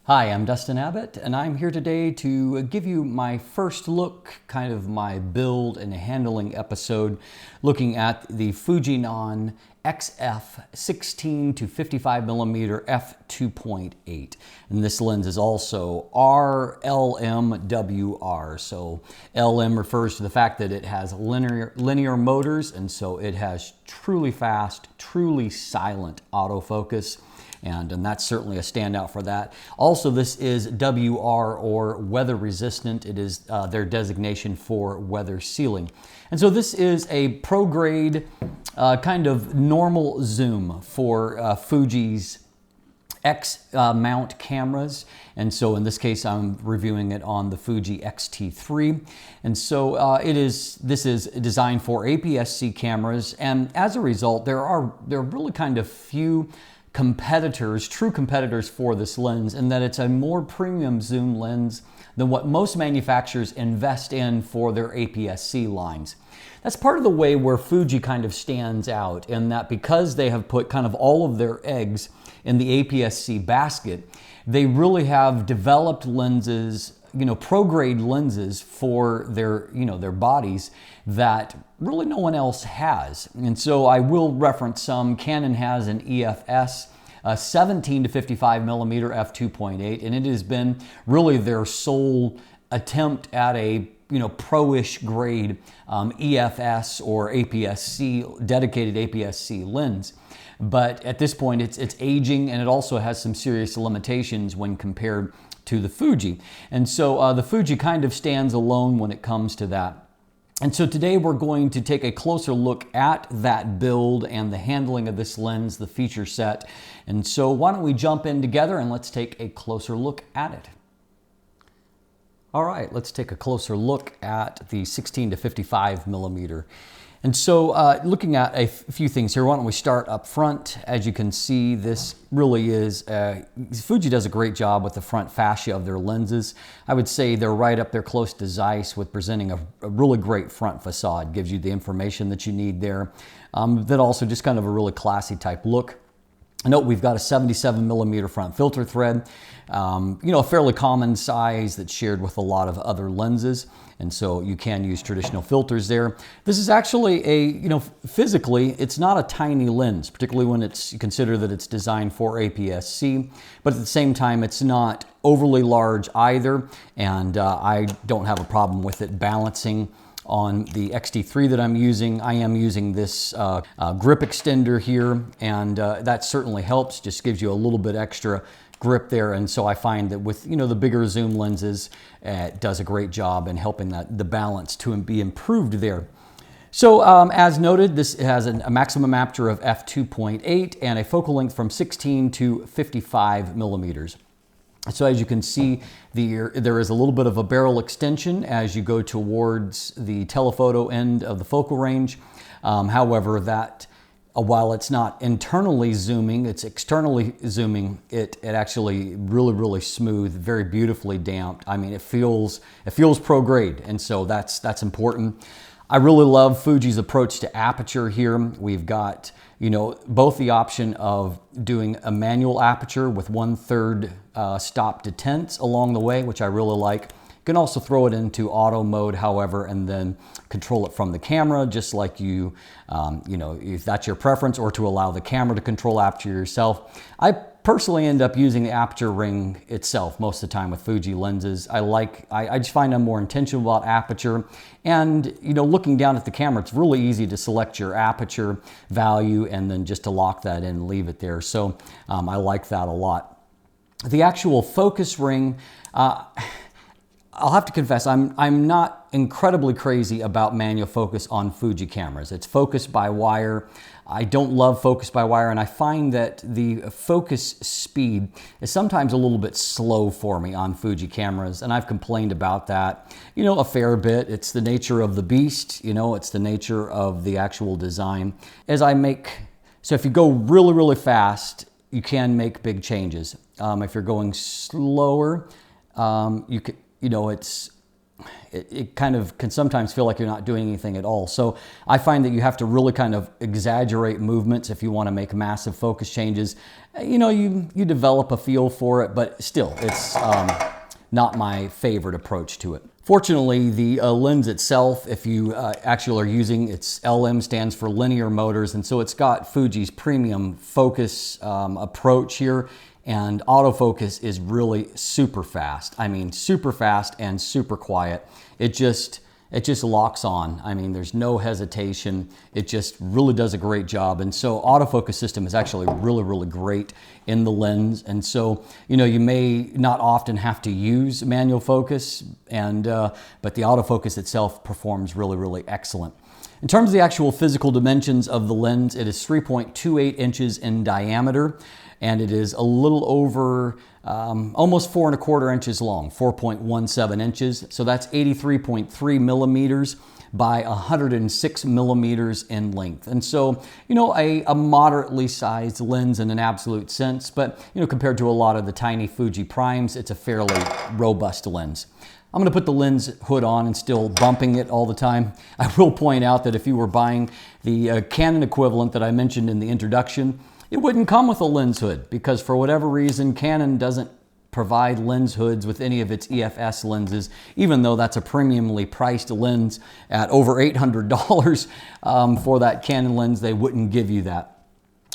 Hi, I'm Dustin Abbott, and I'm here today to give you my first look, kind of my build and handling episode, looking at the Fujinon XF 16-55mm F2.8. And this lens is also RLMWR. So LM refers to the fact that it has linear motors, and so it has truly fast, truly silent autofocus. And that's certainly a standout for that. Also, this is WR, or weather resistant. It is their designation for weather sealing. And so this is a pro grade kind of normal zoom for Fuji's X mount cameras. And so in this case, I'm reviewing it on the Fuji X-T3. And so this is designed for APS-C cameras. And as a result, there are really kind of few competitors, true competitors for this lens, in that it's a more premium zoom lens than what most manufacturers invest in for their APS-C lines. That's part of the way where Fuji kind of stands out, in that because they have put kind of all of their eggs in the APS-C basket, they really have developed lenses, pro-grade lenses for their bodies that really no one else has. And so I will reference some. Canon has an EFS 17-55mm f2.8, and it has been really their sole attempt at a pro-ish grade EFS or APS-C, dedicated APS-C lens. But at this point, it's aging, and it also has some serious limitations when compared to the Fuji. And so the Fuji kind of stands alone when it comes to that. And so today we're going to take a closer look at that build and the handling of this lens, the feature set. And so why don't we jump in together and let's take a closer look at it. All right, let's take a closer look at the 16-55mm. And so looking at a few things here, why don't we start up front? As you can see, this really is, Fuji does a great job with the front fascia of their lenses. I would say they're right up there close to Zeiss with presenting a really great front facade. Gives you the information that you need there. That also just kind of a really classy type look. Note we've got a 77mm front filter thread, a fairly common size that's shared with a lot of other lenses. And so you can use traditional filters there. This is actually physically, it's not a tiny lens, particularly when you consider that it's designed for APS-C, but at the same time, it's not overly large either. And I don't have a problem with it balancing on the X-T3 that I'm using. I am using this grip extender here, and that certainly helps, just gives you a little bit extra grip there. And so I find that with the bigger zoom lenses, it does a great job in helping the balance to be improved there. So as noted, this has a maximum aperture of f2.8 and a focal length from 16 to 55 millimeters. So as you can see, there is a little bit of a barrel extension as you go towards the telephoto end of the focal range. However, while it's not internally zooming, it's externally zooming, it actually really smooth, very beautifully damped. I mean, it feels pro grade, and so that's important. I really love Fuji's approach to aperture here. We've got both the option of doing a manual aperture with 1/3 stop detents along the way, which I really like. You can also throw it into auto mode, however, and then control it from the camera, just like if that's your preference, or to allow the camera to control aperture yourself. I personally end up using the aperture ring itself most of the time with Fuji lenses. I just find I'm more intentional about aperture, and looking down at the camera, it's really easy to select your aperture value and then just to lock that in and leave it there. So I like that a lot. The actual focus ring, I'll have to confess, I'm not incredibly crazy about manual focus on Fuji cameras. It's focus by wire. I don't love focus by wire, and I find that the focus speed is sometimes a little bit slow for me on Fuji cameras, and I've complained about that, a fair bit. It's the nature of the beast, it's the nature of the actual design. So if you go really fast, you can make big changes. If you're going slower, it kind of can sometimes feel like you're not doing anything at all. So I find that you have to really kind of exaggerate movements if you want to make massive focus changes. You know, you develop a feel for it, but still, it's not my favorite approach to it. Fortunately, the lens itself, if you actually are using, its LM stands for linear motors, and so it's got Fuji's premium focus approach here, and autofocus is really super fast. I mean, super fast and super quiet. It just locks on. I mean, there's no hesitation. It just really does a great job. And so autofocus system is actually really, really great in the lens. And so, you know, you may not often have to use manual focus, and but the autofocus itself performs really, really excellent. In terms of the actual physical dimensions of the lens, it is 3.28 inches in diameter, and it is a little over almost 4¼ inches long, 4.17 inches. So that's 83.3 millimeters by 106 millimeters in length. And so, you know, a moderately sized lens in an absolute sense, but, you know, compared to a lot of the tiny Fuji primes, it's a fairly robust lens. I'm going to put the lens hood on and still bumping it all the time. I will point out that if you were buying the Canon equivalent that I mentioned in the introduction, it wouldn't come with a lens hood because for whatever reason, Canon doesn't provide lens hoods with any of its EFS lenses, even though that's a premiumly priced lens at over $800 for that Canon lens. They wouldn't give you that.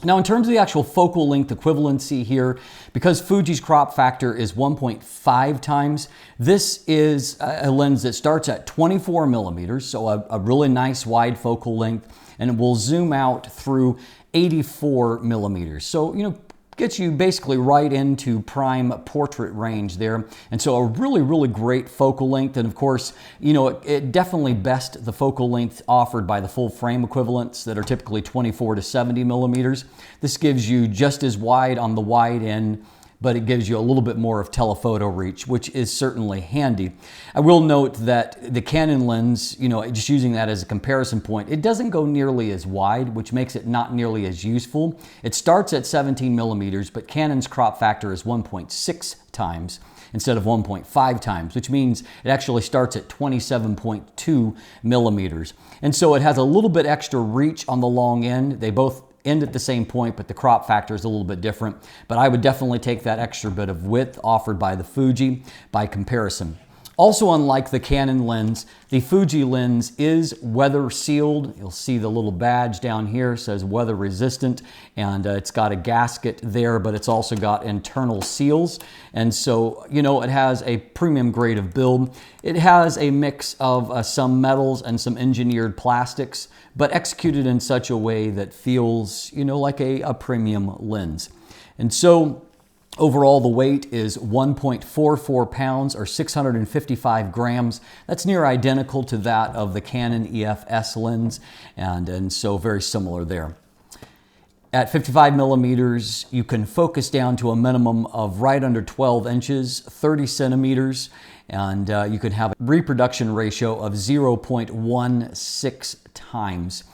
Now, in terms of the actual focal length equivalency here, because Fuji's crop factor is 1.5 times, this is a lens that starts at 24 millimeters, so a really nice wide focal length, and it will zoom out through 84 millimeters. So, you know, gets you basically right into prime portrait range there. And so a really, really great focal length. And of course, you know, it definitely best the focal length offered by the full frame equivalents that are typically 24 to 70 millimeters. This gives you just as wide on the wide end, but it gives you a little bit more of telephoto reach, which is certainly handy. I will note that the Canon lens, you know, just using that as a comparison point, it doesn't go nearly as wide, which makes it not nearly as useful. It starts at 17 millimeters, but Canon's crop factor is 1.6 times instead of 1.5 times, which means it actually starts at 27.2 millimeters. And so it has a little bit extra reach on the long end. They both end at the same point, but the crop factor is a little bit different. But I would definitely take that extra bit of width offered by the Fuji by comparison. Also, unlike the Canon lens, the Fuji lens is weather sealed. You'll see the little badge down here says weather resistant, and it's got a gasket there, but it's also got internal seals. And so, you know, it has a premium grade of build. It has a mix of some metals and some engineered plastics, but executed in such a way that feels, you know, like a premium lens. And so, overall, the weight is 1.44 pounds or 655 grams. That's near identical to that of the Canon EFS lens, and so very similar there. At 55 millimeters, you can focus down to a minimum of right under 12 inches, 30 centimeters, and you can have a reproduction ratio of 0.16 times.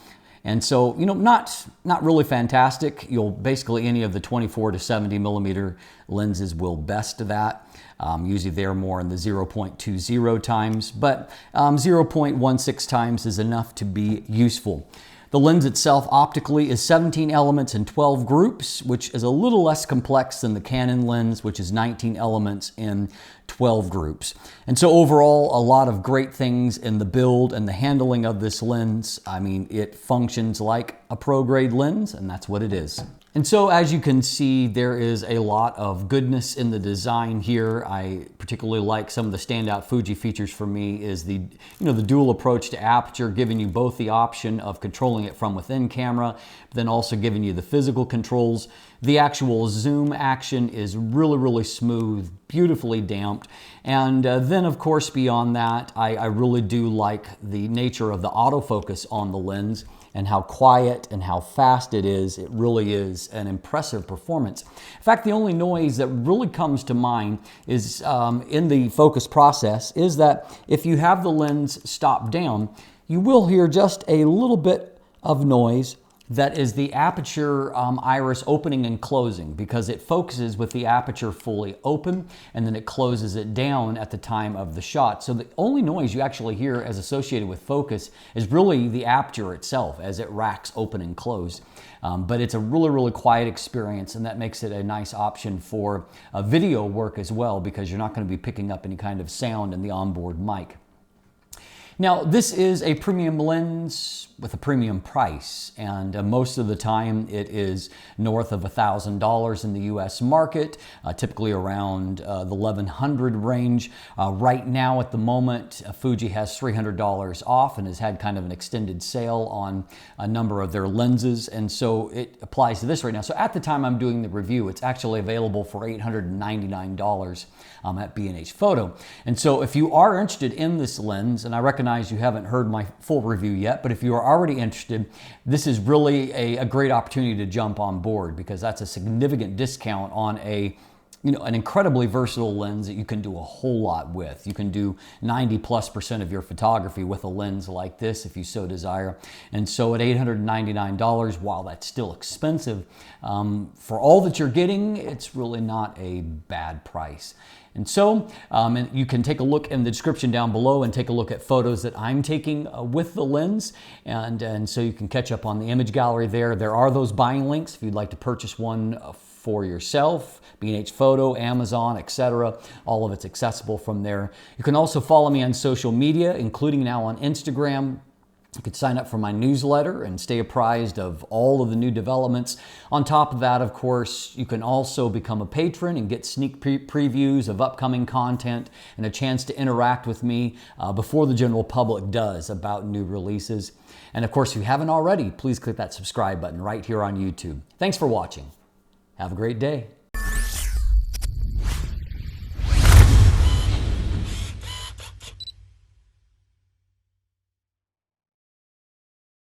And so, you know, not really fantastic. You'll basically, any of the 24 to 70 millimeter lenses will best that. Usually they're more in the 0.20 times, but 0.16 times is enough to be useful. The lens itself optically is 17 elements in 12 groups, which is a little less complex than the Canon lens, which is 19 elements in 12 groups. And so overall, a lot of great things in the build and the handling of this lens. I mean, it functions like a pro grade lens, and that's what it is. And so as you can see, there is a lot of goodness in the design here. I particularly like some of the standout Fuji features for me is the dual approach to aperture, giving you both the option of controlling it from within camera, but then also giving you the physical controls. The actual zoom action is really, really smooth, beautifully damped. And then of course beyond that, I really do like the nature of the autofocus on the lens and how quiet and how fast it is. It really is an impressive performance. In fact, the only noise that really comes to mind is in the focus process is that if you have the lens stopped down, you will hear just a little bit of noise that is the aperture iris opening and closing, because it focuses with the aperture fully open and then it closes it down at the time of the shot. So the only noise you actually hear as associated with focus is really the aperture itself as it racks open and close. But it's a really, really quiet experience, and that makes it a nice option for video work as well, because you're not going to be picking up any kind of sound in the onboard mic. Now, this is a premium lens with a premium price, and most of the time it is north of $1,000 in the US market, typically around the $1,100 range. Right now at the moment, Fuji has $300 off and has had kind of an extended sale on a number of their lenses, and so it applies to this right now. So at the time I'm doing the review, it's actually available for $899 at B&H Photo. And so if you are interested in this lens, and I recognize you haven't heard my full review yet, but if you are already interested, this is really a great opportunity to jump on board, because that's a significant discount on an incredibly versatile lens that you can do a whole lot with. You can do 90+% of your photography with a lens like this if you so desire. And so at $899, while that's still expensive, for all that you're getting, it's really not a bad price. And so and you can take a look in the description down below and take a look at photos that I'm taking with the lens. And so you can catch up on the image gallery there. There are those buying links if you'd like to purchase one for yourself, B&H Photo, Amazon, etc. All of it's accessible from there. You can also follow me on social media, including now on Instagram. You could sign up for my newsletter and stay apprised of all of the new developments. On top of that, of course, you can also become a patron and get sneak previews of upcoming content and a chance to interact with me before the general public does about new releases. And of course, if you haven't already, please click that subscribe button right here on YouTube. Thanks for watching. Have a great day.